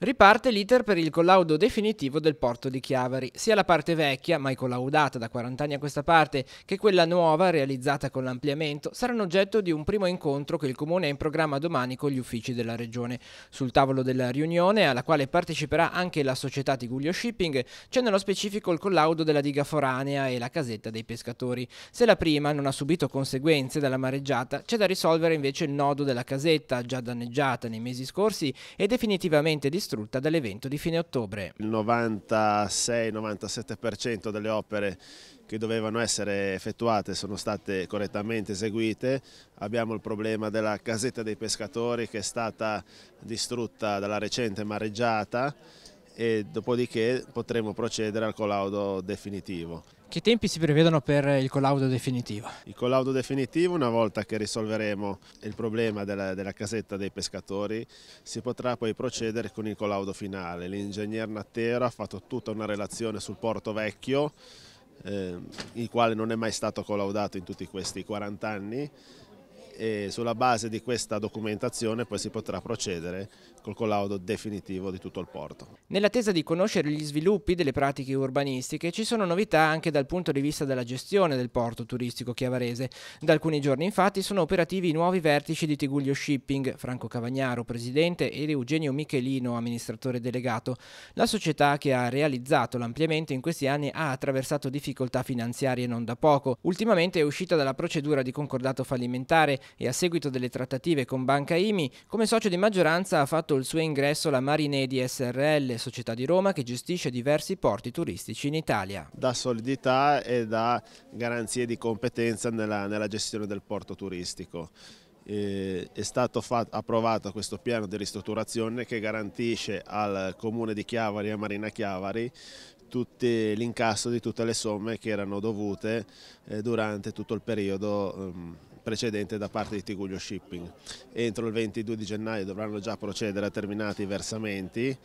Riparte l'iter per il collaudo definitivo del porto di Chiavari. Sia la parte vecchia, mai collaudata da 40 anni a questa parte, che quella nuova, realizzata con l'ampliamento, saranno oggetto di un primo incontro che il Comune ha in programma domani con gli uffici della Regione. Sul tavolo della riunione, alla quale parteciperà anche la società Tiguglio Shipping, c'è nello specifico il collaudo della diga foranea e la casetta dei pescatori. Se la prima non ha subito conseguenze dalla mareggiata, c'è da risolvere invece il nodo della casetta, già danneggiata nei mesi scorsi e definitivamente distrutta dall'evento di fine ottobre. Il 96-97% delle opere che dovevano essere effettuate sono state correttamente eseguite. Abbiamo il problema della casetta dei pescatori che è stata distrutta dalla recente mareggiata e dopodiché potremo procedere al collaudo definitivo. Che tempi si prevedono per il collaudo definitivo? Il collaudo definitivo, una volta che risolveremo il problema della casetta dei pescatori, si potrà poi procedere con il collaudo finale. L'ingegner Nattero ha fatto tutta una relazione sul Porto Vecchio, il quale non è mai stato collaudato in tutti questi 40 anni, e sulla base di questa documentazione poi si potrà procedere col collaudo definitivo di tutto il porto. Nell'attesa di conoscere gli sviluppi delle pratiche urbanistiche ci sono novità anche dal punto di vista della gestione del porto turistico chiavarese. Da alcuni giorni infatti sono operativi i nuovi vertici di Tiguglio Shipping, Franco Cavagnaro, presidente, ed Eugenio Michelino, amministratore delegato. La società che ha realizzato l'ampliamento in questi anni ha attraversato difficoltà finanziarie non da poco. Ultimamente è uscita dalla procedura di concordato fallimentare e a seguito delle trattative con Banca IMI, come socio di maggioranza ha fatto il suo ingresso la Marinedi SRL, società di Roma che gestisce diversi porti turistici in Italia. Dà solidità e dà garanzie di competenza nella gestione del porto turistico. È stato approvato questo piano di ristrutturazione che garantisce al Comune di Chiavari e a Marina Chiavari l'incasso di tutte le somme che erano dovute durante tutto il periodo precedente da parte di Tiguglio Shipping. Entro il 22 di gennaio dovranno già procedere a determinati versamenti